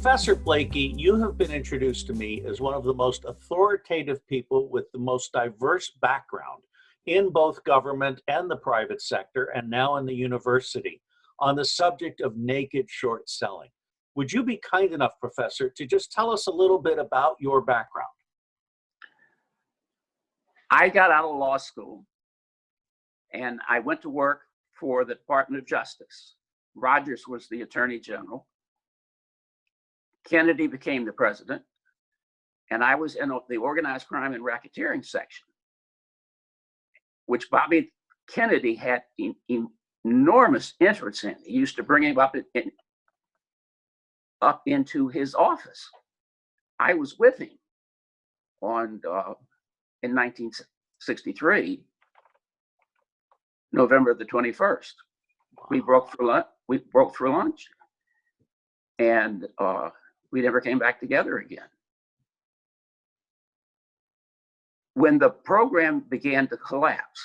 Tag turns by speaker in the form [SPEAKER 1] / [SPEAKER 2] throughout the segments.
[SPEAKER 1] Professor Blakey, you have been introduced to me as one of the most authoritative people with the most diverse background in both government and the private sector, and now in the university, on the subject of naked short selling. Would you be kind enough, Professor, to just tell us a little bit about your background?
[SPEAKER 2] I got out of law school and I went to work for the Department of Justice. Rogers was the Attorney General. Kennedy became the president, and I was in the organized crime and racketeering section, which Bobby Kennedy had enormous interest in. He used to bring him up into his office. I was with him in 1963, November the 21st. We broke for lunch, and we never came back together again. When the program began to collapse,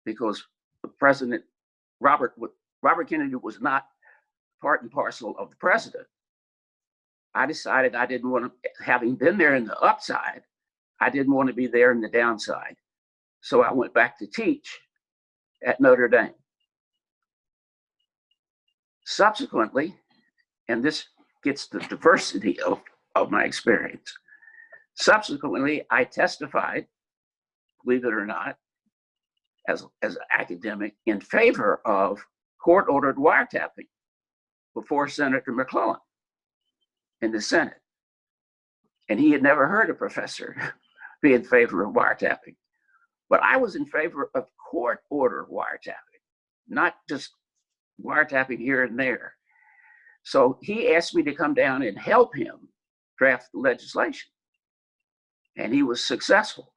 [SPEAKER 2] because the president, Robert Kennedy was not part and parcel of the president, I decided I didn't want to, having been there in the upside, I didn't want to be there in the downside. So I went back to teach at Notre Dame. Subsequently, and this gets the diversity of my experience, subsequently, I testified, believe it or not, as an academic in favor of court-ordered wiretapping before Senator McClellan in the Senate. And he had never heard a professor be in favor of wiretapping. But I was in favor of court-order wiretapping, not just wiretapping here and there. So he asked me to come down and help him draft the legislation. And he was successful.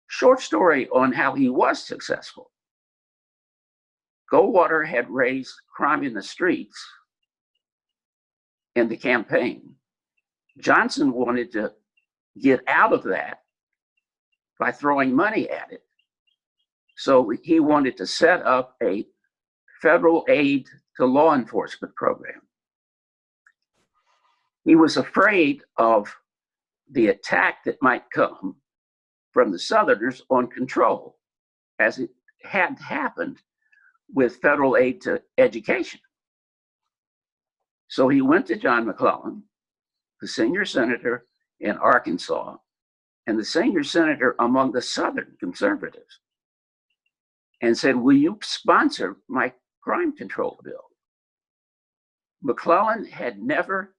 [SPEAKER 2] Short story on how he was successful. Goldwater had raised crime in the streets in the campaign. Johnson wanted to get out of that by throwing money at it. So he wanted to set up a federal aid to law enforcement program. He was afraid of the attack that might come from the Southerners on control, as it had happened with federal aid to education. So he went to John McClellan, the senior senator in Arkansas, and the senior senator among the Southern conservatives, and said, "Will you sponsor my crime control bill?" McClellan had never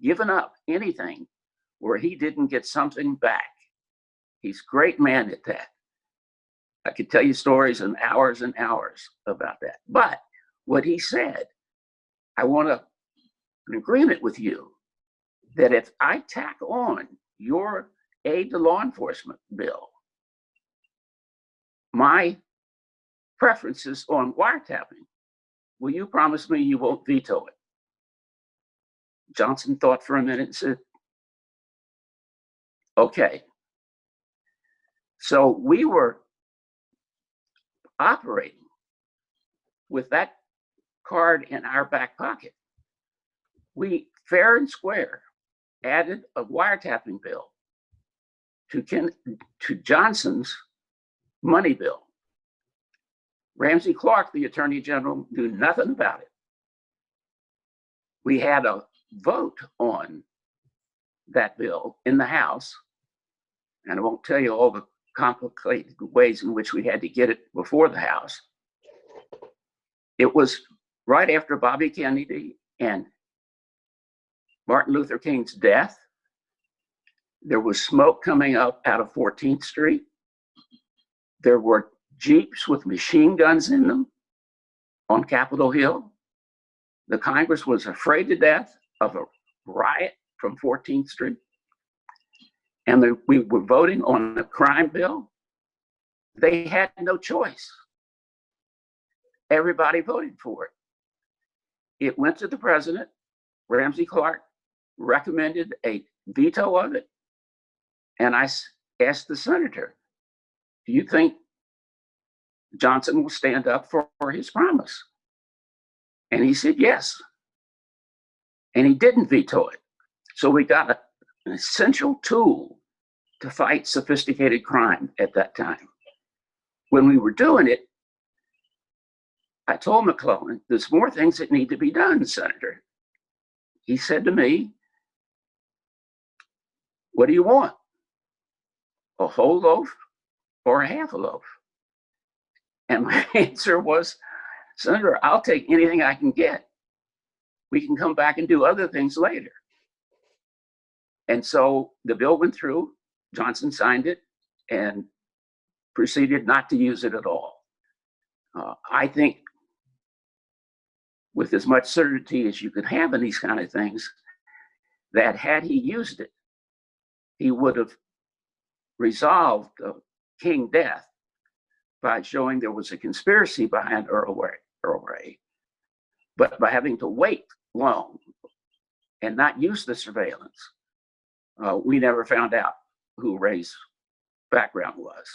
[SPEAKER 2] given up anything where he didn't get something back. He's a great man at that. I could tell you stories and hours about that. But what he said, I want an agreement with you that if I tack on your aid to law enforcement bill, my preferences on wiretapping, will you promise me you won't veto it? Johnson thought for a minute and said, okay. So we were operating with that card in our back pocket. We fair and square added a wiretapping bill to Johnson's money bill. Ramsey Clark, the Attorney General, knew nothing about it. We had a vote on that bill in the House, and I won't tell you all the complicated ways in which we had to get it before the House. It was right after Bobby Kennedy and Martin Luther King's death. There was smoke coming up out of 14th Street. There were Jeeps with machine guns in them on Capitol Hill. The Congress was afraid to death of a riot from 14th Street. And we were voting on a crime bill. They had no choice. Everybody voted for it. It went to the president. Ramsey Clark recommended a veto of it. And I asked the senator, do you think Johnson will stand up for his promise? And he said, yes. and he didn't veto it. So we got an essential tool to fight sophisticated crime at that time. When we were doing it, I told McClellan, there's more things that need to be done, Senator. He said to me, what do you want? A whole loaf or a half a loaf? And my answer was, Senator, I'll take anything I can get. We can come back and do other things later. And so the bill went through, Johnson signed it, and proceeded not to use it at all. I think with as much certainty as you could have in these kind of things, that had he used it, he would have resolved King death by showing there was a conspiracy behind Earl Ray. But by having to wait long and not use the surveillance, we never found out who Ray's background was.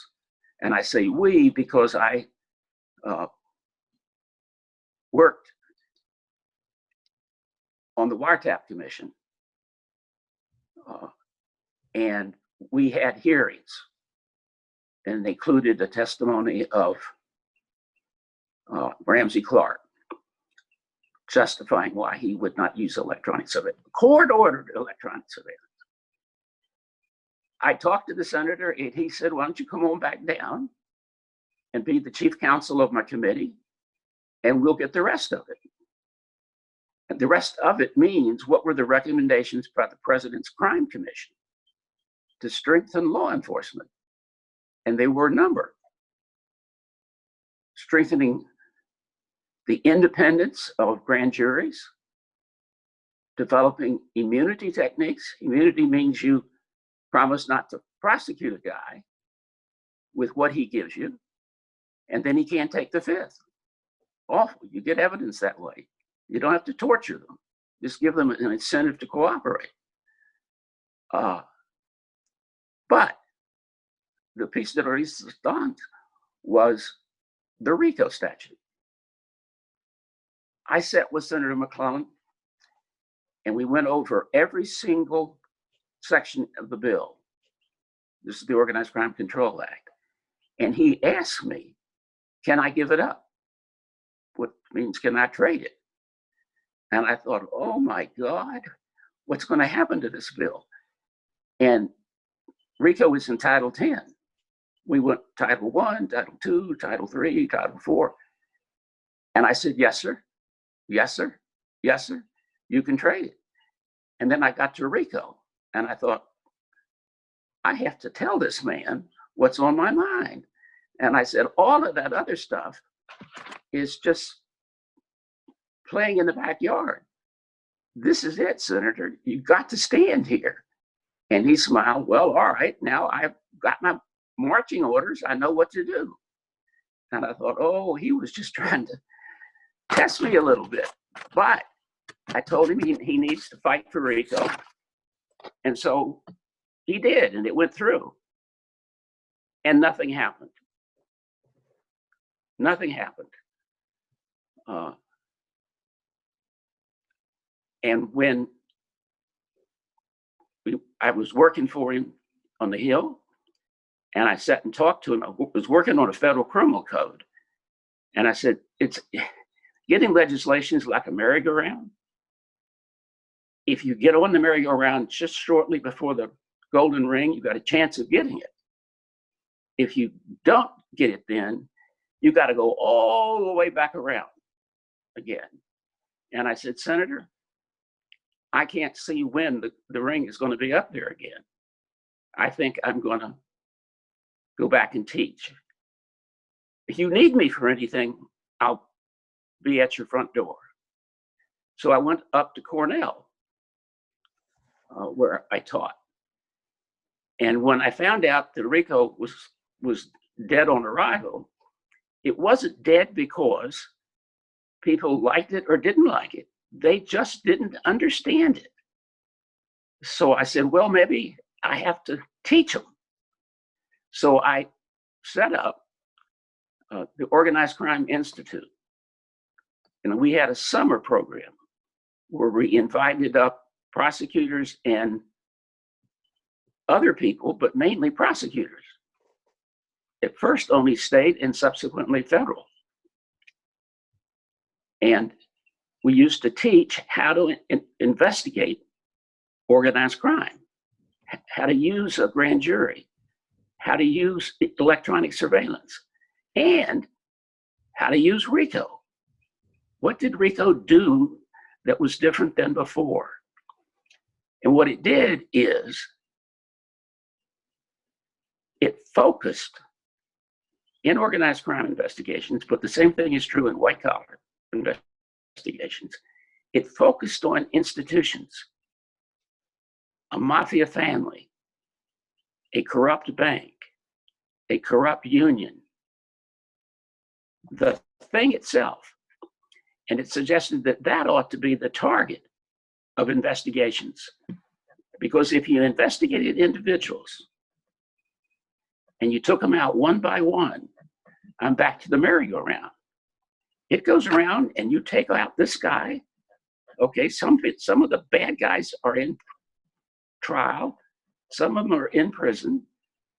[SPEAKER 2] And I say we because I worked on the Wiretap Commission, and we had hearings, and they included the testimony of Ramsey Clark, justifying why he would not use electronic surveillance. Court-ordered electronic surveillance. I talked to the senator, and he said, why don't you come on back down and be the chief counsel of my committee, and we'll get the rest of it. And the rest of it means, what were the recommendations by the President's Crime Commission to strengthen law enforcement? And they were a number. Strengthening the independence of grand juries, developing immunity techniques. Immunity means you promise not to prosecute a guy with what he gives you, and then he can't take the fifth. Awful. You get evidence that way. You don't have to torture them. Just give them an incentive to cooperate. But the piece de resistance was the RICO statute. I sat with Senator McClellan, and we went over every single section of the bill. This is the Organized Crime Control Act. And he asked me, can I give it up? What means, can I trade it? And I thought, oh my God, what's going to happen to this bill? And RICO is in Title 10. We went Title 1, Title 2, Title 3, Title 4. And I said, yes, sir. Yes, sir. Yes, sir. You can trade it. And then I got to RICO, and I thought, I have to tell this man what's on my mind. And I said, all of that other stuff is just playing in the backyard. This is it, Senator. You've got to stand here. And he smiled. Well, all right, now I've got my marching orders. I know what to do. And I thought, oh, he was just trying to test me a little bit. But I told him he needs to fight for RICO. And so he did, and it went through. And nothing happened. Nothing happened. And when I was working for him on the Hill, and I sat and talked to him, I was working on a federal criminal code. And I said, it's getting legislation is like a merry-go-round. If you get on the merry-go-round just shortly before the golden ring, you've got a chance of getting it. If you don't get it then, you got to go all the way back around again. And I said, Senator, I can't see when the ring is going to be up there again. I think I'm going to go back and teach. If you need me for anything, I'll be at your front door. So I went up to Cornell, where I taught. And when I found out that RICO was dead on arrival, it wasn't dead because people liked it or didn't like it. They just didn't understand it. So I said, well, maybe I have to teach them. So I set up the Organized Crime Institute. And we had a summer program where we invited up prosecutors and other people, but mainly prosecutors. At first only state and subsequently federal. And we used to teach how to investigate organized crime, how to use a grand jury, how to use electronic surveillance, and how to use RICO. What did RICO do that was different than before? And what it did is it focused in organized crime investigations, but the same thing is true in white collar investigations. It focused on institutions, a mafia family, a corrupt bank, a corrupt union, the thing itself. And it suggested that that ought to be the target of investigations. Because if you investigated individuals and you took them out one by one, I'm back to the merry-go-round. It goes around and you take out this guy. Okay, some of the bad guys are in trial. Some of them are in prison.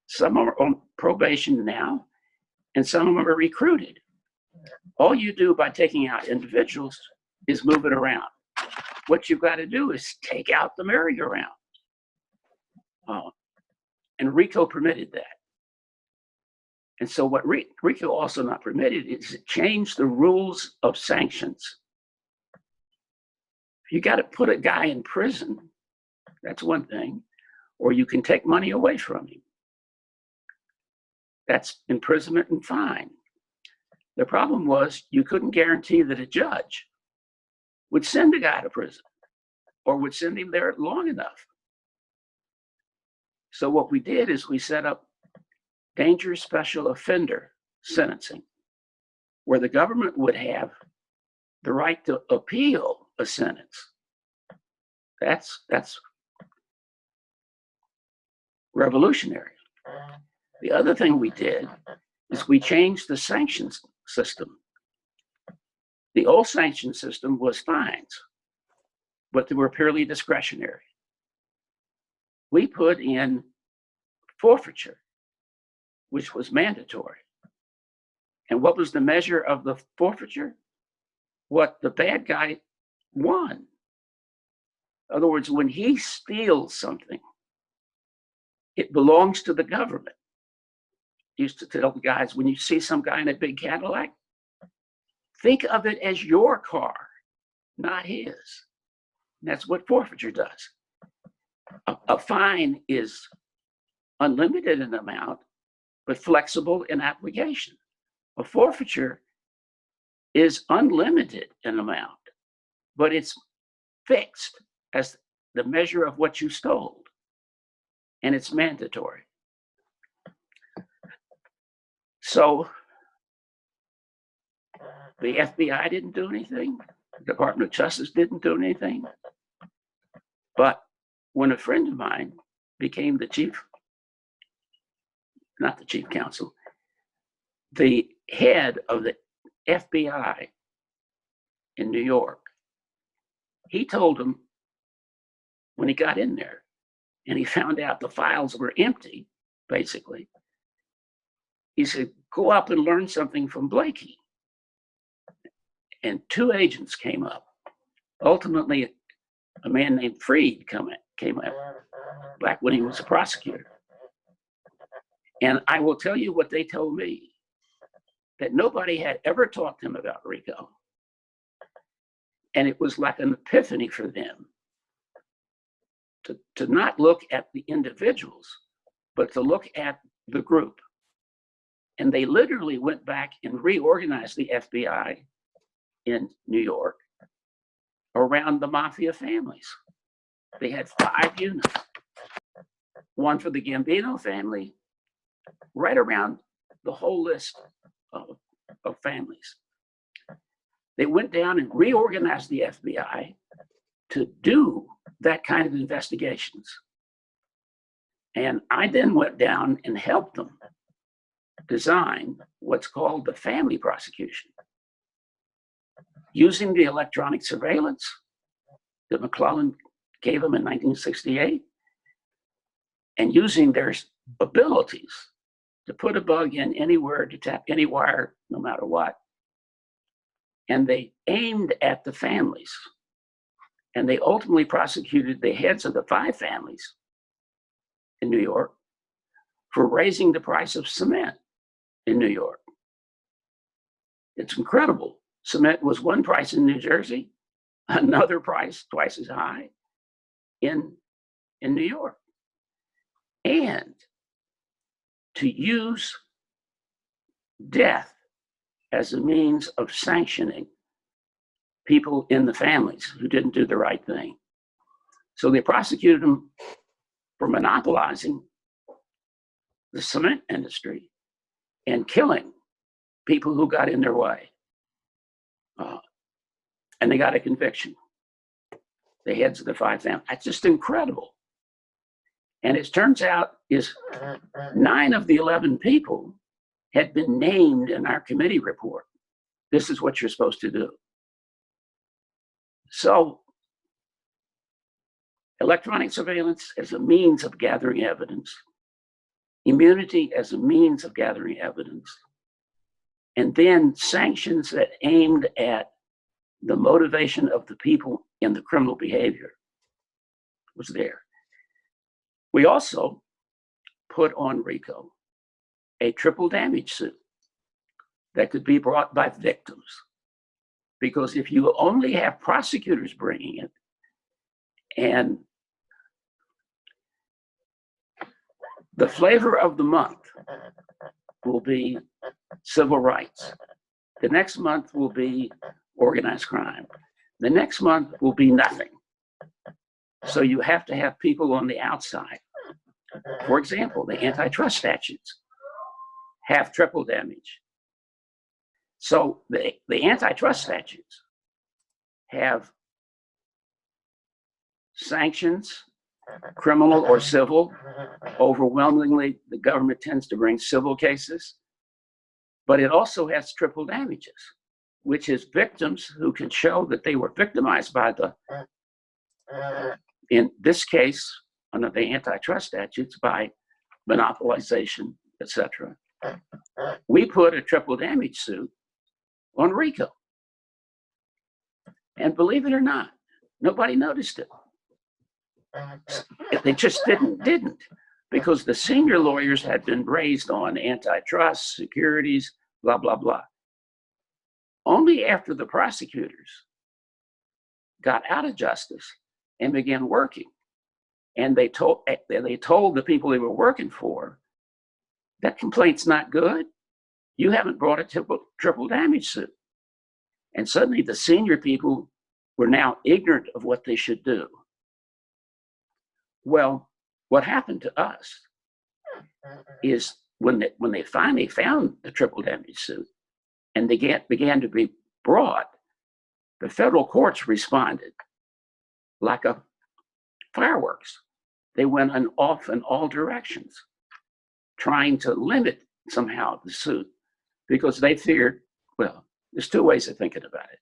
[SPEAKER 2] Some are on probation now. And some of them are recruited. All you do by taking out individuals is move it around. What you've got to do is take out the merry-go-round. And RICO permitted that. And so what RICO also not permitted is it changed the rules of sanctions. You got to put a guy in prison, that's one thing, or you can take money away from him. That's imprisonment and fine. The problem was you couldn't guarantee that a judge would send a guy to prison or would send him there long enough. So what we did is we set up dangerous special offender sentencing, where the government would have the right to appeal a sentence. That's revolutionary. The other thing we did is we changed the sanctions system. The old sanction system was fines, but they were purely discretionary. We put in forfeiture, which was mandatory. And what was the measure of the forfeiture? What the bad guy won. In other words, when he steals something, it belongs to the government. I used to tell the guys, when you see some guy in a big Cadillac, think of it as your car, not his. And that's what forfeiture does. A fine is unlimited in amount, but flexible in application. A forfeiture is unlimited in amount, but it's fixed as the measure of what you stole, and it's mandatory. So the FBI didn't do anything, the Department of Justice didn't do anything, but when a friend of mine became the chief, not the chief counsel, the head of the FBI in New York, he told him when he got in there and he found out the files were empty, basically, he said, go up and learn something from Blakey. And two agents came up. Ultimately, a man named Freed came up back when he was a prosecutor. And I will tell you what they told me, that nobody had ever taught them about RICO. And it was like an epiphany for them to not look at the individuals, but to look at the group. And they literally went back and reorganized the FBI in New York around the mafia families. They had 5 units, one for the Gambino family, right around the whole list of families. They went down and reorganized the FBI to do that kind of investigations. And I then went down and helped them design what's called the family prosecution, using the electronic surveillance, that McClellan gave them in 1968, and using their abilities to put a bug in anywhere, to tap any wire, no matter what. And they aimed at the families. And they ultimately prosecuted the heads of the 5 families in New York for raising the price of cement in New York. It's incredible. Cement was one price in New Jersey, another price twice as high in New York. And to use death as a means of sanctioning people in the families who didn't do the right thing. So they prosecuted them for monopolizing the cement industry and killing people who got in their way. And they got a conviction. The heads of the 5 families. That's just incredible. And it turns out is 9 of the 11 people had been named in our committee report. This is what you're supposed to do. So electronic surveillance as a means of gathering evidence, immunity as a means of gathering evidence, and then sanctions that aimed at the motivation of the people in the criminal behavior was there. We also put on RICO a triple damage suit that could be brought by victims. Because if you only have prosecutors bringing it, and the flavor of the month will be civil rights. The next month will be organized crime. The next month will be nothing. So you have to have people on the outside. For example, the antitrust statutes have triple damage. So the antitrust statutes have sanctions, criminal or civil. Overwhelmingly, the government tends to bring civil cases, but it also has triple damages, which is victims who can show that they were victimized by in this case, under the antitrust statutes, by monopolization, etc. We put a triple damage suit on RICO. And believe it or not, nobody noticed it. They just didn't, because the senior lawyers had been raised on antitrust, securities, blah, blah, blah. Only after the prosecutors got out of justice and began working, and they told the people they were working for, that complaint's not good. You haven't brought a triple damage suit. And suddenly the senior people were now ignorant of what they should do. Well, what happened to us is when they finally found the triple damage suit and they began to be brought, the federal courts responded like a fireworks. They went off in all directions, trying to limit somehow the suit, because they feared, well, there's 2 ways of thinking about it.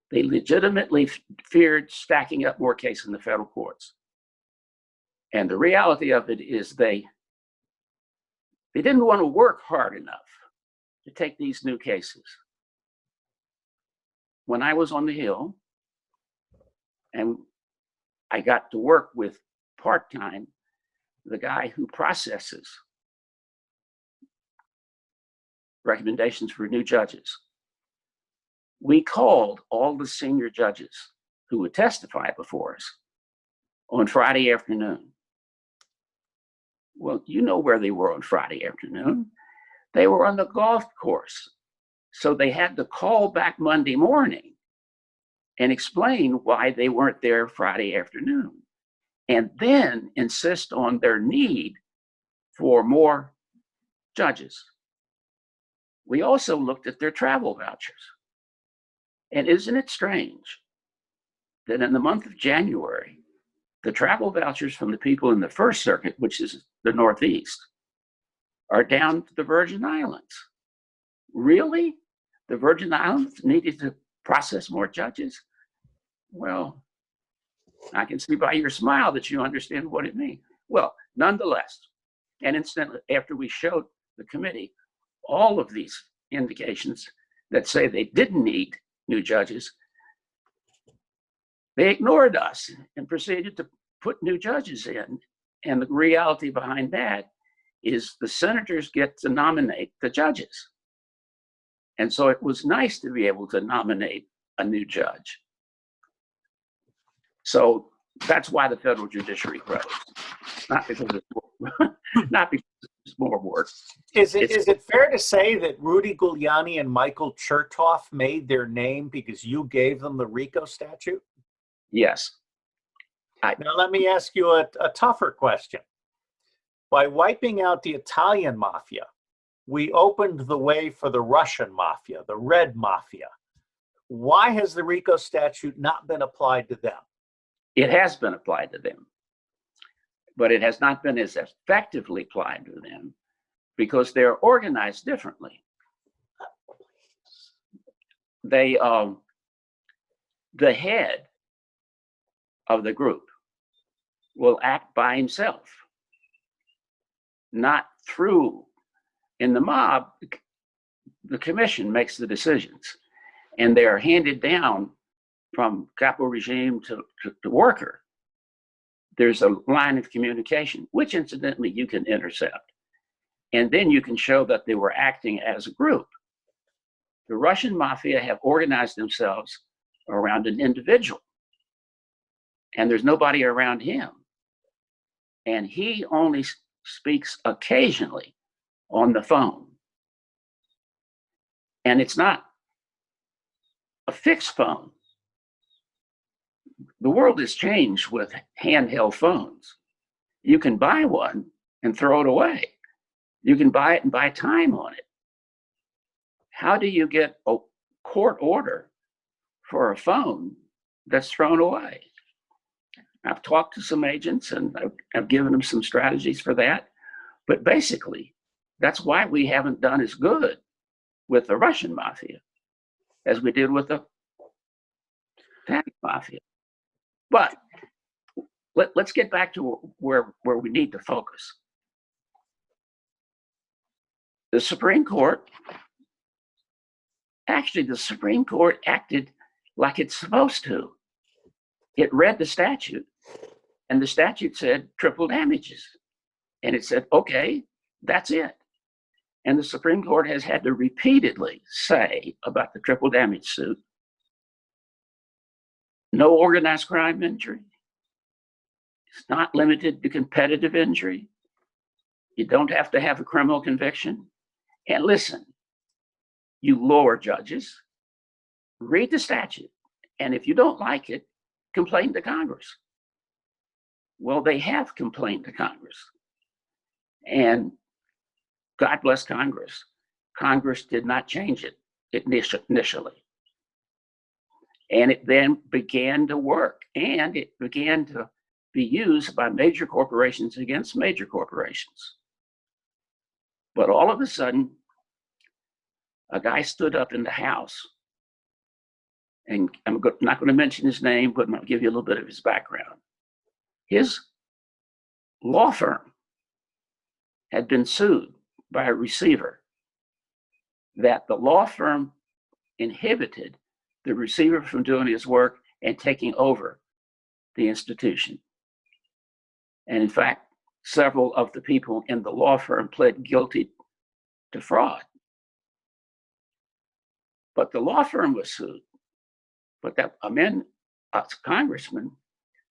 [SPEAKER 2] They legitimately feared stacking up more cases in the federal courts. And the reality of it is they didn't want to work hard enough to take these new cases. When I was on the Hill, and I got to work with part-time the guy who processes recommendations for new judges. We called all the senior judges who would testify before us on Friday afternoon. Well, you know where they were on Friday afternoon. They were on the golf course. So they had to call back Monday morning and explain why they weren't there Friday afternoon, and then insist on their need for more judges. We also looked at their travel vouchers. And isn't it strange that in the month of January, the travel vouchers from the people in the First Circuit, which is the Northeast, are down to the Virgin Islands? Really? The Virgin Islands needed to process more judges? Well, I can see by your smile that you understand what it means. Well, nonetheless, and incidentally, after we showed the committee all of these indications that say they didn't need new judges, they ignored us and proceeded to put new judges in. And the reality behind that is the senators get to nominate the judges. And so it was nice to be able to nominate a new judge. So that's why the federal judiciary grows, not because it's more work.
[SPEAKER 1] Is it fair to say that Rudy Giuliani and Michael Chertoff made their name because you gave them the RICO statute?
[SPEAKER 2] Yes.
[SPEAKER 1] Now let me ask you a tougher question. By wiping out the Italian mafia, we opened the way for the Russian mafia, the Red Mafia. Why has the RICO statute not been applied to them?
[SPEAKER 2] It has been applied to them, but it has not been as effectively applied to them because they're organized differently. They, the head of the group will act by himself, not through. In the mob, the commission makes the decisions, and they are handed down from capo regime to worker. There's a line of communication, which incidentally you can intercept. And then you can show that they were acting as a group. The Russian mafia have organized themselves around an individual, and there's nobody around him. And he only speaks occasionally on the phone. And it's not a fixed phone. The world has changed with handheld phones. You can buy one and throw it away. You can buy it and buy time on it. How do you get a court order for a phone that's thrown away? I've talked to some agents and I've given them some strategies for that. But basically, that's why we haven't done as good with the Russian mafia as we did with the Italian mafia. But let's get back to where we need to focus. The Supreme Court acted like it's supposed to. It read the statute, and the statute said triple damages. And it said, okay, that's it. And the Supreme Court has had to repeatedly say about the triple damage suit, no organized crime injury. It's not limited to competitive injury. You don't have to have a criminal conviction. And listen, you lower judges, read the statute. And if you don't like it, complain to Congress. Well, they have complained to Congress. And God bless Congress. Congress did not change it initially. And it then began to work, and it began to be used by major corporations against major corporations. But all of a sudden, a guy stood up in the House, and I'm not going to mention his name, but I'll give you a little bit of his background. His law firm had been sued by a receiver that the law firm inhibited the receiver from doing his work and taking over the institution. And in fact, several of the people in the law firm pled guilty to fraud. But the law firm was sued. But that a congressman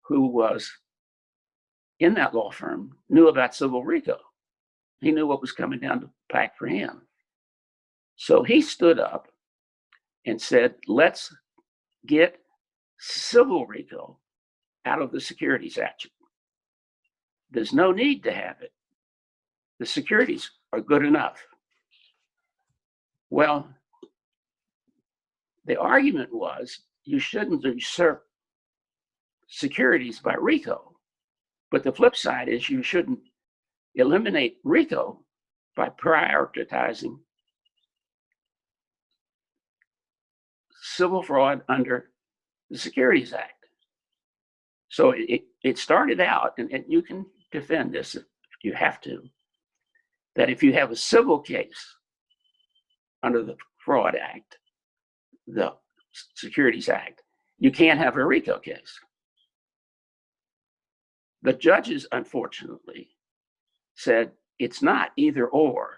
[SPEAKER 2] who was in that law firm knew about civil RICO. He knew what was coming down the pike for him. So he stood up and said, let's get civil RICO out of the Securities Act. There's no need to have it. The securities are good enough. Well, the argument was you shouldn't usurp securities by RICO. But the flip side is you shouldn't eliminate RICO by prioritizing civil fraud under the Securities Act. So it started out, and you can defend this if you have to, that if you have a civil case under the Fraud Act, the Securities Act, you can't have a RICO case. The judges, unfortunately, said it's not either or.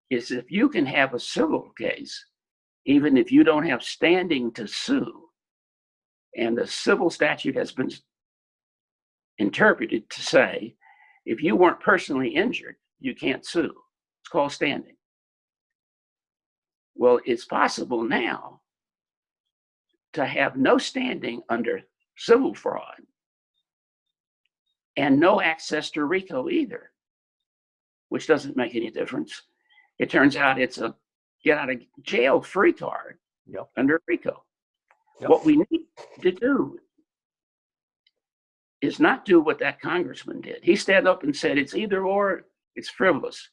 [SPEAKER 2] It's if you can have a civil case, even if you don't have standing to sue, and the civil statute has been interpreted to say, if you weren't personally injured, you can't sue. It's called standing. Well, it's possible now to have no standing under civil fraud and no access to RICO either, which doesn't make any difference. It turns out it's a get out of jail free card under RICO. What we need to do is not do what that congressman did. He stood up and said, it's either or, it's frivolous.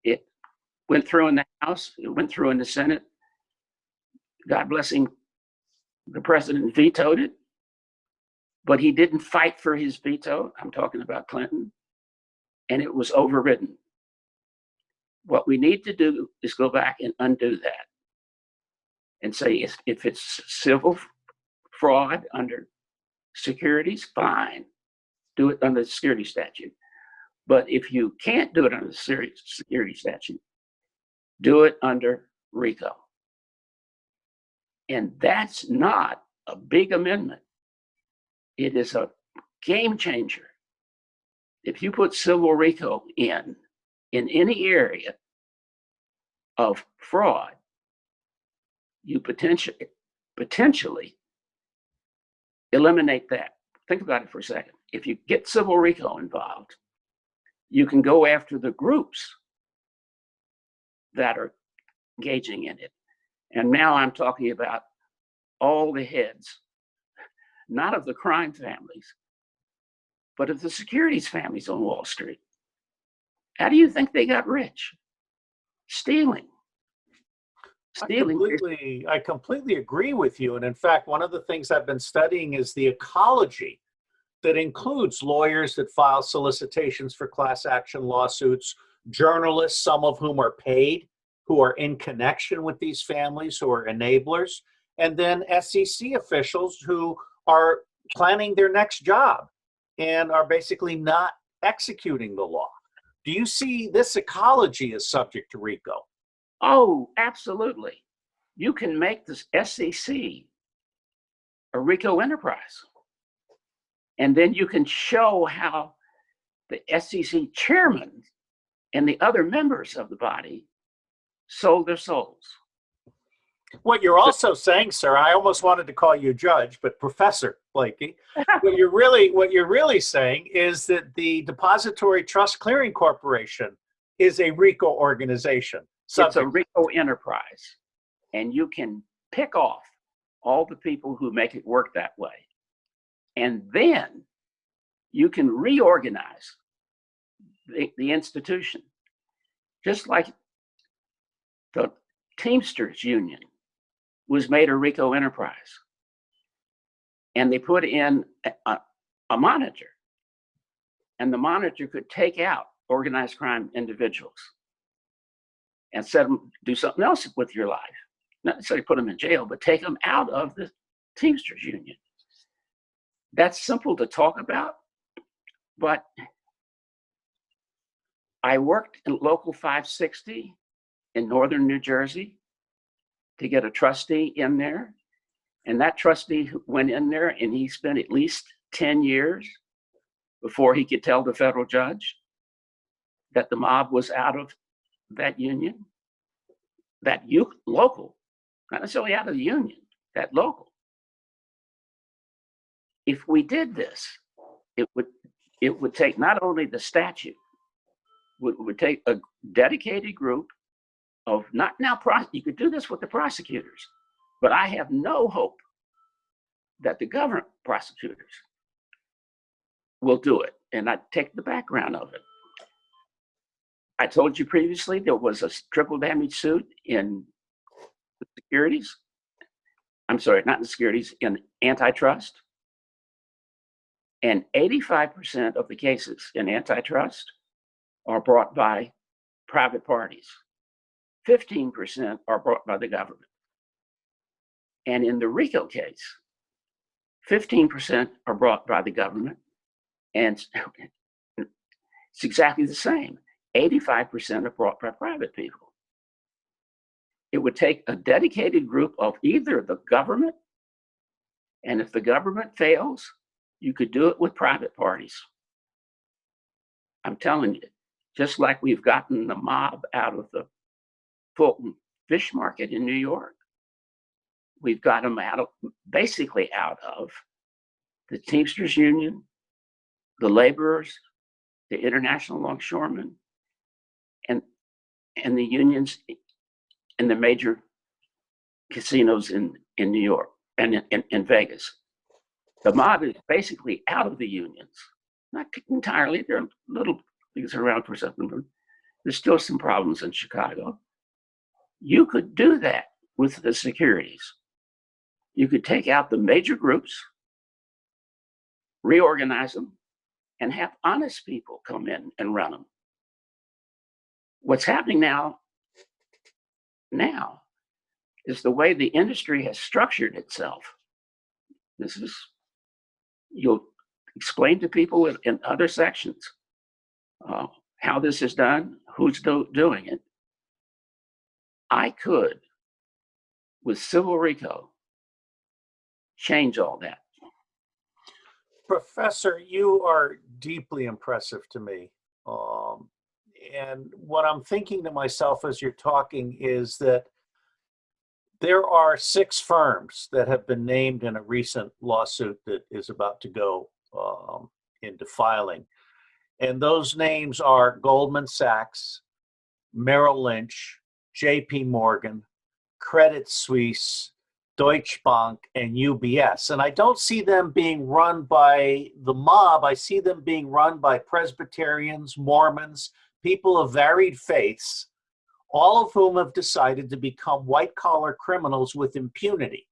[SPEAKER 2] It went through in the House, it went through in the Senate. God bless him, the president vetoed it, but he didn't fight for his veto. I'm talking about Clinton, and it was overridden. What we need to do is go back and undo that and say, if it's civil fraud under securities, fine, do it under the security statute. But if you can't do it under the security statute, do it under RICO. And that's not a big amendment. It is a game changer. If you put civil RICO in any area of fraud, you potentially eliminate that. Think about it for a second. If you get civil RICO involved, you can go after the groups that are engaging in it. And now I'm talking about all the heads, not of the crime families, but of the securities families on Wall Street. How do you think they got rich? Stealing.
[SPEAKER 1] I completely agree with you. And in fact, one of the things I've been studying is the ecology that includes lawyers that file solicitations for class action lawsuits, journalists, some of whom are paid, who are in connection with these families, who are enablers, and then SEC officials who are planning their next job and are basically not executing the law. Do you see this ecology as subject to RICO?
[SPEAKER 2] Oh, absolutely. You can make the SEC a RICO enterprise. And then you can show how the SEC chairman and the other members of the body sold their souls.
[SPEAKER 1] What you're also saying, sir, I almost wanted to call you judge, but Professor Blakey, what you're really saying is that the Depository Trust Clearing Corporation is a RICO organization.
[SPEAKER 2] It's a RICO enterprise, and you can pick off all the people who make it work that way. And then you can reorganize the institution. Just like the Teamsters Union was made a RICO enterprise. And they put in a monitor. And the monitor could take out organized crime individuals and set them, do something else with your life. Not necessarily put them in jail, but take them out of the Teamsters Union. That's simple to talk about, but I worked in Local 560 in northern New Jersey to get a trustee in there. And that trustee went in there and he spent at least 10 years before he could tell the federal judge that the mob was out of that union, local, not necessarily out of the union, that local. If we did this, it would take not only the statute, would take a dedicated group of you could do this with the prosecutors, but I have no hope that the government prosecutors will do it. And I take the background of it. I told you previously there was a triple damage suit in the securities. I'm sorry, not in the securities, in antitrust. And 85% of the cases in antitrust are brought by private parties. 15% are brought by the government. And in the RICO case, 15% are brought by the government, and it's exactly the same. 85% are brought by private people. It would take a dedicated group of either the government, and if the government fails, you could do it with private parties. I'm telling you, just like we've gotten the mob out of the Fulton fish market in New York, we've got them basically out of the Teamsters Union, the laborers, the international longshoremen, and the unions in the major casinos in New York and in Vegas. The mob is basically out of the unions. Not entirely, there are little things around for something, but there's still some problems in Chicago. You could do that with the securities. You could take out the major groups, reorganize them, and have honest people come in and run them. What's happening now is the way the industry has structured itself. You'll explain to people in other sections how this is done, who's doing it. I could, with civil RICO, change all that.
[SPEAKER 1] Professor, you are deeply impressive to me. And what I'm thinking to myself as you're talking is that there are 6 firms that have been named in a recent lawsuit that is about to go into filing. And those names are Goldman Sachs, Merrill Lynch, JP Morgan, Credit Suisse, Deutsche Bank, and UBS. And I don't see them being run by the mob. I see them being run by Presbyterians, Mormons, people of varied faiths, all of whom have decided to become white-collar criminals with impunity.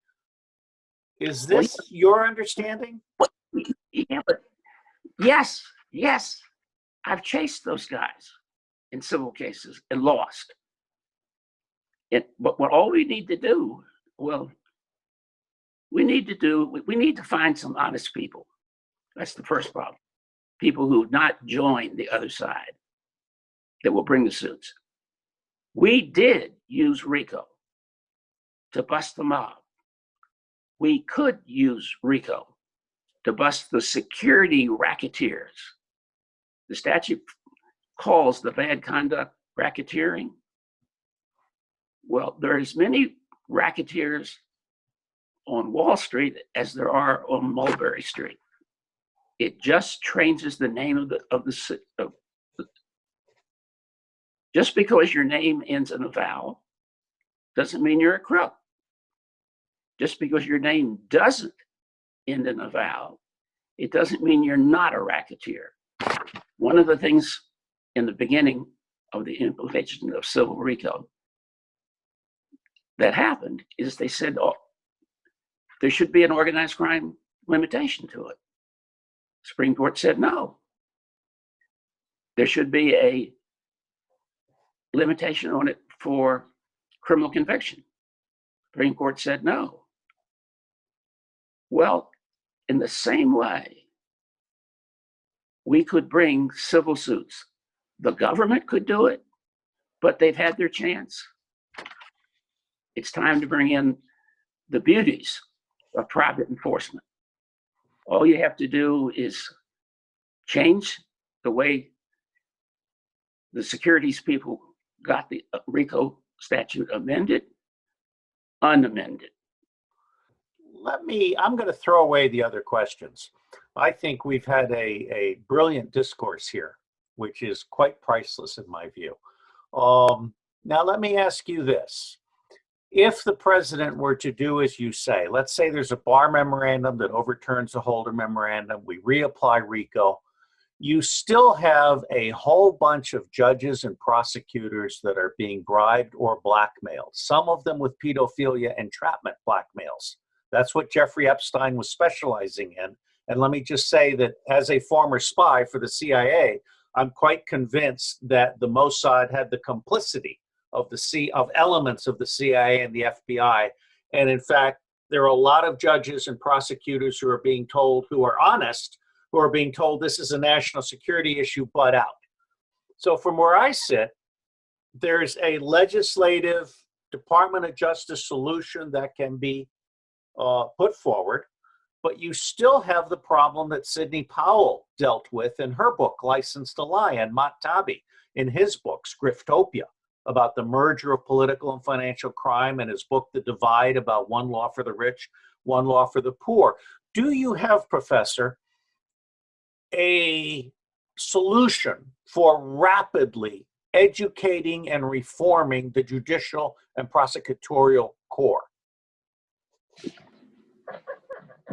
[SPEAKER 1] Is this your understanding?
[SPEAKER 2] Yeah, but yes. I've chased those guys in civil cases and lost. But what all we need to do, we need to find some honest people. That's the first problem. People who have not joined the other side that will bring the suits. We did use RICO to bust the mob. We could use RICO to bust the security racketeers. The statute calls the bad conduct racketeering. Well, there are as many racketeers on Wall Street as there are on Mulberry Street. It just changes the name just because your name ends in a vowel doesn't mean you're a crook. Just because your name doesn't end in a vowel, it doesn't mean you're not a racketeer. One of the things in the beginning of the implementation of civil RICO that happened is they said, there should be an organized crime limitation to it. Supreme Court said no. There should be a limitation on it for criminal conviction. Supreme Court said no. Well, in the same way, we could bring civil suits. The government could do it, but they've had their chance. It's time to bring in the beauties of private enforcement. All you have to do is change the way the securities people got the RICO statute amended, unamended.
[SPEAKER 1] I'm going to throw away the other questions. I think we've had a brilliant discourse here, which is quite priceless in my view. Now, let me ask you this. If the president were to do as you say, let's say there's a Barr memorandum that overturns the Holder memorandum, we reapply RICO, you still have a whole bunch of judges and prosecutors that are being bribed or blackmailed, some of them with pedophilia entrapment blackmails. That's what Jeffrey Epstein was specializing in And let me just say that as a former spy for the CIA, I'm quite convinced that the Mossad had the complicity of elements of the CIA and the FBI. And in fact, there are a lot of judges and prosecutors who are being told, who are honest, who are being told this is a national security issue, butt out. So from where I sit, there's a legislative Department of Justice solution that can be put forward, but you still have the problem that Sidney Powell dealt with in her book, License to Lie, and Matt Taibbi in his book, Griftopia, about the merger of political and financial crime, and his book, The Divide, about one law for the rich, one law for the poor. Do you have, Professor, a solution for rapidly educating and reforming the judicial and prosecutorial corps?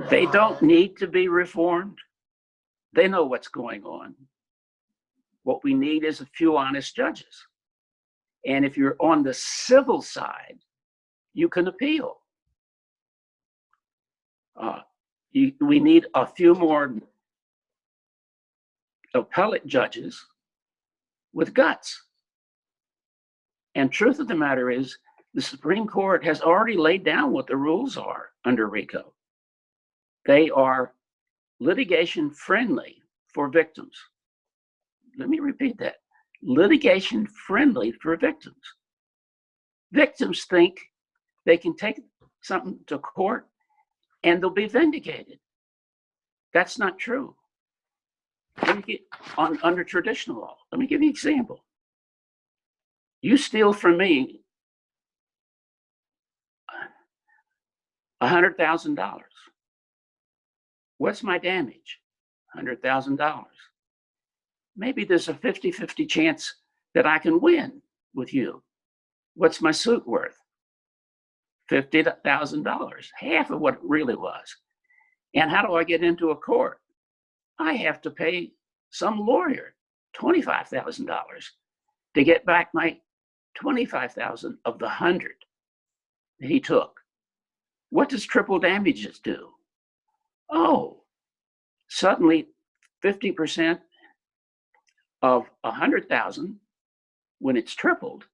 [SPEAKER 2] They don't need to be reformed. They know what's going on. What we need is a few honest judges. And if you're on the civil side, you can appeal. We need a few more appellate judges with guts. And truth of the matter is, the Supreme Court has already laid down what the rules are under RICO. They are litigation friendly for victims. Let me repeat that. Litigation friendly for victims. Victims think they can take something to court and they'll be vindicated. That's not true. Under traditional law, let me give you an example. You steal from me $100,000. What's my damage? $100,000. Maybe there's a 50-50 chance that I can win with you. What's my suit worth? $50,000, half of what it really was. And how do I get into a court? I have to pay some lawyer $25,000 to get back my $25,000 of the 100 that he took. What does triple damages do? Oh, suddenly 50% of 100,000, when it's tripled,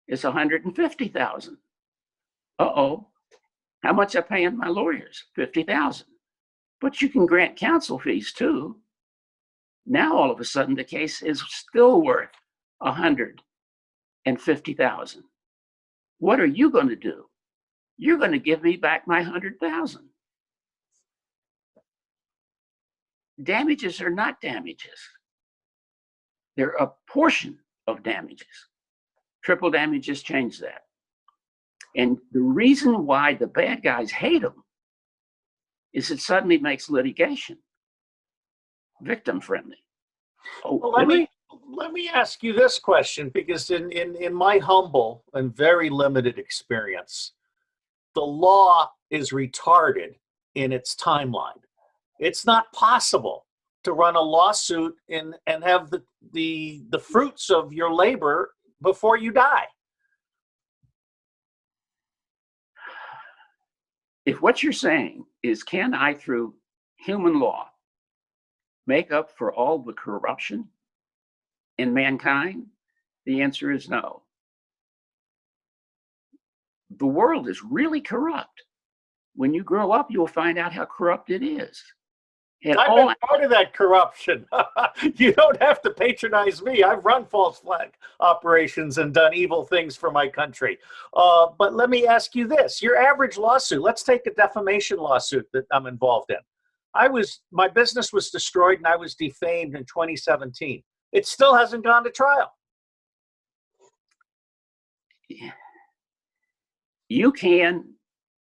[SPEAKER 2] is 150,000. Uh-oh, how much I paying my lawyers? 50,000. But you can grant counsel fees too. Now all of a sudden the case is still worth 150,000. What are you going to do? You're going to give me back my 100,000. Damages are not damages. They're a portion of damages. Triple damages change that. And the reason why the bad guys hate them is it suddenly makes litigation victim friendly. Oh,
[SPEAKER 1] well, let me ask you this question, because in my humble and very limited experience, the law is retarded in its timeline. It's not possible to run a lawsuit and have the fruits of your labor before you die.
[SPEAKER 2] If what you're saying is, can I, through human law, make up for all the corruption in mankind? The answer is no. The world is really corrupt. When you grow up, you'll find out how corrupt it is.
[SPEAKER 1] And I've been part of that corruption. You don't have to patronize me. I've run false flag operations and done evil things for my country. But let me ask you this. Your average lawsuit, let's take a defamation lawsuit that I'm involved in. My business was destroyed and I was defamed in 2017. It still hasn't gone to trial.
[SPEAKER 2] You can,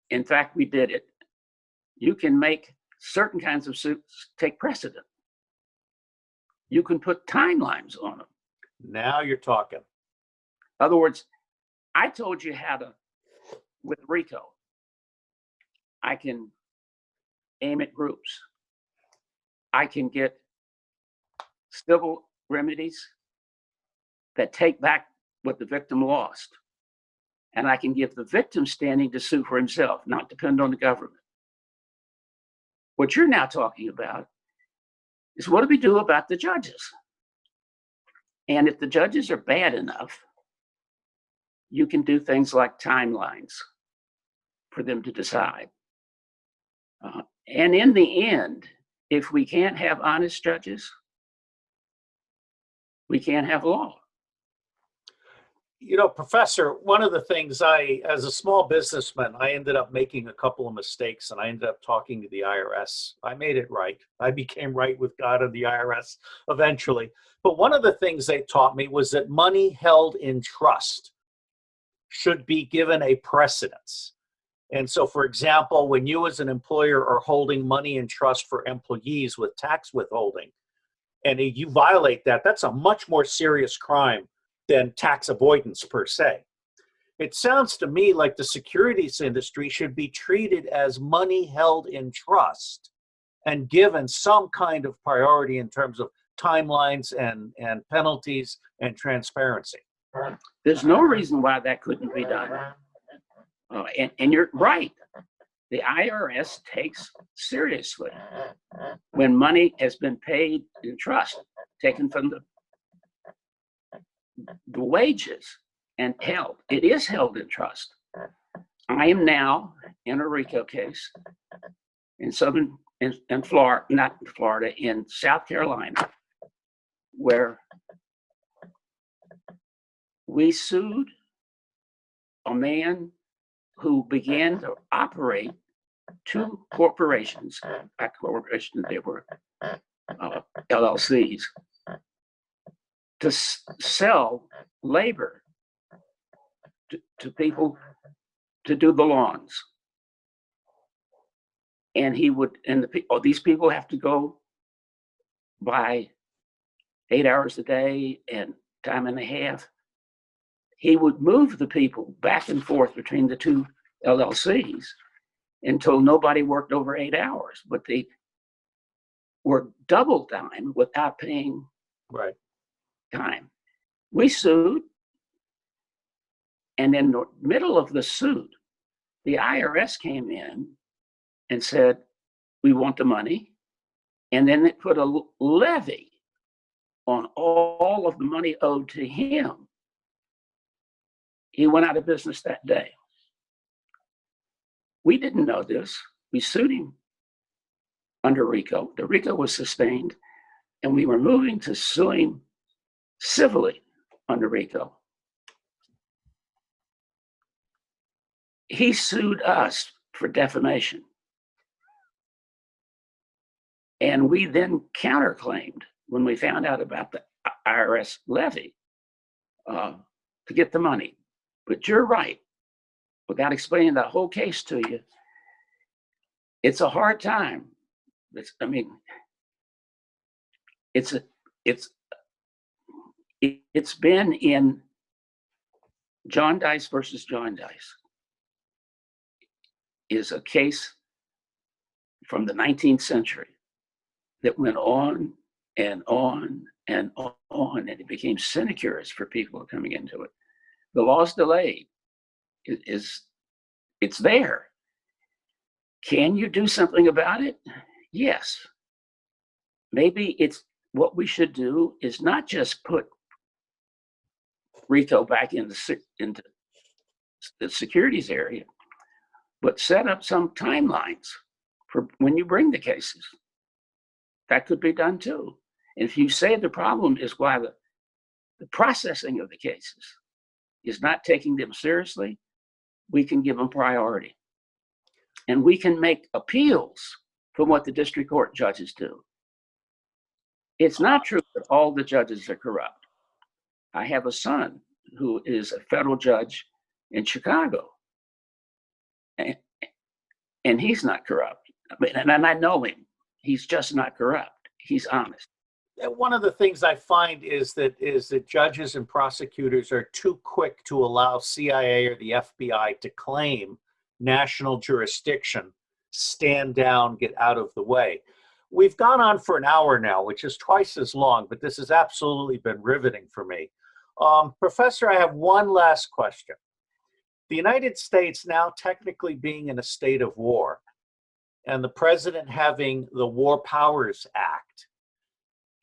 [SPEAKER 2] in fact, we did it. You can make certain kinds of suits take precedent. You can put timelines on them.
[SPEAKER 1] Now you're talking.
[SPEAKER 2] In other words, I told you how to, with RICO, I can aim at groups. I can get civil remedies that take back what the victim lost. And I can give the victim standing to sue for himself, not depend on the government. What you're now talking about is what do we do about the judges? And if the judges are bad enough, you can do things like timelines for them to decide. And in the end, if we can't have honest judges, we can't have law.
[SPEAKER 1] You know, Professor, one of the things as a small businessman, I ended up making a couple of mistakes and I ended up talking to the IRS. I made it right. I became right with God and the IRS eventually. But one of the things they taught me was that money held in trust should be given a precedence. And so, for example, when you as an employer are holding money in trust for employees with tax withholding, and you violate that, that's a much more serious crime than tax avoidance per se. It sounds to me like the securities industry should be treated as money held in trust and given some kind of priority in terms of timelines and penalties and transparency.
[SPEAKER 2] There's no reason why that couldn't be done. And you're right. The IRS takes seriously when money has been paid in trust, taken from the wages and held. It is held in trust. I am now in a RICO case in Florida, not Florida, in South Carolina, where we sued a man who began to operate two corporations, they were LLCs, to sell labor to people to do the lawns. And these people have to go by 8 hours a day and time and a half. He would move the people back and forth between the two LLCs until nobody worked over 8 hours, but they were double time without paying time. We sued, and in the middle of the suit, the IRS came in and said, we want the money, and then it put a levy on all of the money owed to him. He went out of business that day. We didn't know this. We sued him under RICO. The RICO was sustained, and we were moving to sue him civilly under RICO. He sued us for defamation. And we then counterclaimed when we found out about the IRS levy to get the money. But you're right. Without explaining that whole case to you, it's a hard time. It's been in John Dice versus John Dice is a case from the 19th century that went on and on and on, and it became sinecures for people coming into it. The law's delayed. It's there. Can you do something about it? Yes. Maybe it's what we should do is not just put RICO back into the securities area, but set up some timelines for when you bring the cases. That could be done too. And if you say the problem is why the processing of the cases is not taking them seriously, we can give them priority. And we can make appeals from what the district court judges do. It's not true that all the judges are corrupt. I have a son who is a federal judge in Chicago, and he's not corrupt. And I know him. He's just not corrupt. He's honest.
[SPEAKER 1] One of the things I find is that judges and prosecutors are too quick to allow CIA or the FBI to claim national jurisdiction, stand down, get out of the way. We've gone on for an hour now, which is twice as long, but this has absolutely been riveting for me. Professor, I have one last question. The United States now technically being in a state of war, and the president having the War Powers Act,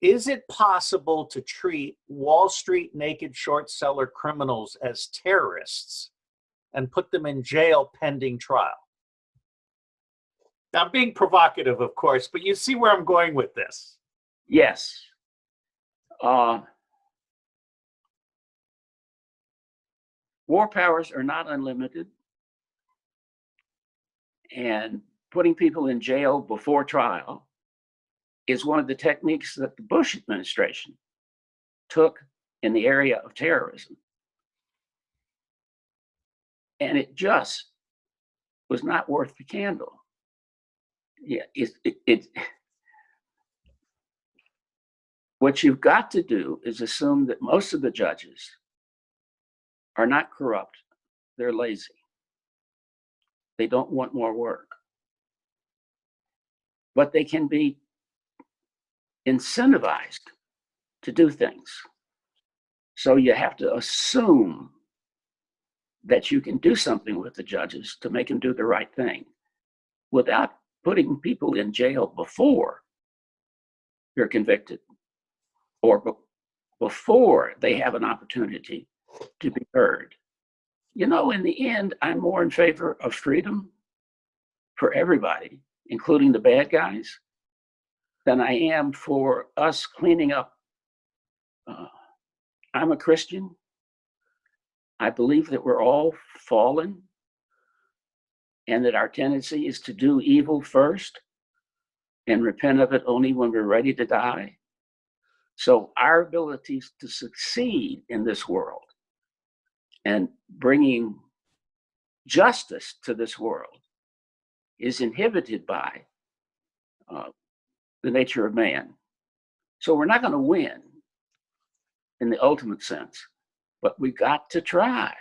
[SPEAKER 1] is it possible to treat Wall Street naked short seller criminals as terrorists and put them in jail pending trial? Now, I'm being provocative, of course, but you see where I'm going with this.
[SPEAKER 2] Yes. War powers are not unlimited, and putting people in jail before trial is one of the techniques that the Bush administration took in the area of terrorism. And it just was not worth the candle. Yeah, what you've got to do is assume that most of the judges are not corrupt, they're lazy. They don't want more work. But they can be incentivized to do things. So you have to assume that you can do something with the judges to make them do the right thing without putting people in jail before you're convicted or before they have an opportunity to be heard. You know, in the end, I'm more in favor of freedom for everybody, including the bad guys, than I am for us cleaning up. I'm a Christian. I believe that we're all fallen and that our tendency is to do evil first and repent of it only when we're ready to die. So our abilities to succeed in this world and bringing justice to this world is inhibited by the nature of man. So we're not going to win in the ultimate sense, but we got to try.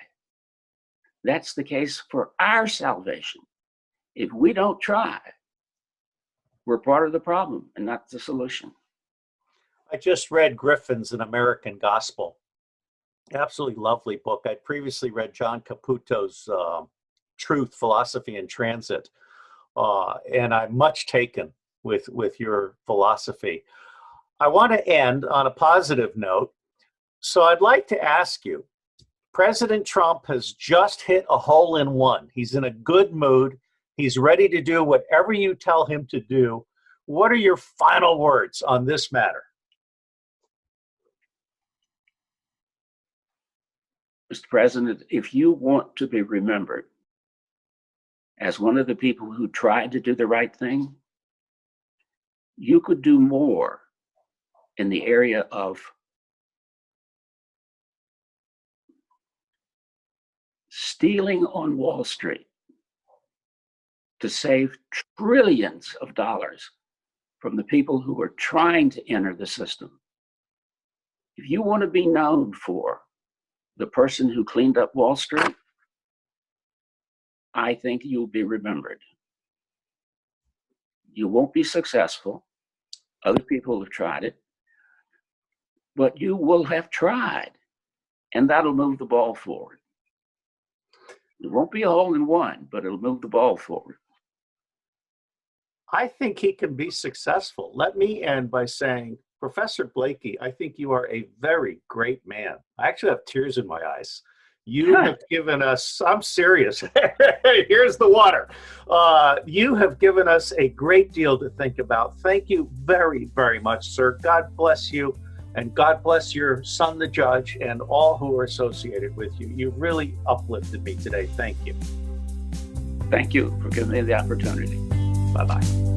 [SPEAKER 2] That's the case for our salvation. If we don't try, we're part of the problem and not the solution.
[SPEAKER 1] I just read Griffin's An American Gospel. Absolutely lovely book. I'd previously read John Caputo's Truth, Philosophy, and Transit, and I'm much taken with your philosophy. I want to end on a positive note. So I'd like to ask you, President Trump has just hit a hole in one. He's in a good mood. He's ready to do whatever you tell him to do. What are your final words on this matter?
[SPEAKER 2] Mr. President, if you want to be remembered as one of the people who tried to do the right thing, you could do more in the area of stealing on Wall Street to save trillions of dollars from the people who are trying to enter the system. If you want to be known for the person who cleaned up Wall Street, I think you'll be remembered. You won't be successful. Other people have tried it, but you will have tried, and that'll move the ball forward. It won't be a hole in one, but it'll move the ball forward.
[SPEAKER 1] I think he can be successful. Let me end by saying, Professor Blakey, I think you are a very great man. I actually have tears in my eyes. You have given us, I'm serious, here's the water. You have given us a great deal to think about. Thank you very, very much, sir. God bless you, and God bless your son, the judge, and all who are associated with you. You really uplifted me today. Thank you.
[SPEAKER 2] Thank you for giving me the opportunity.
[SPEAKER 1] Bye-bye.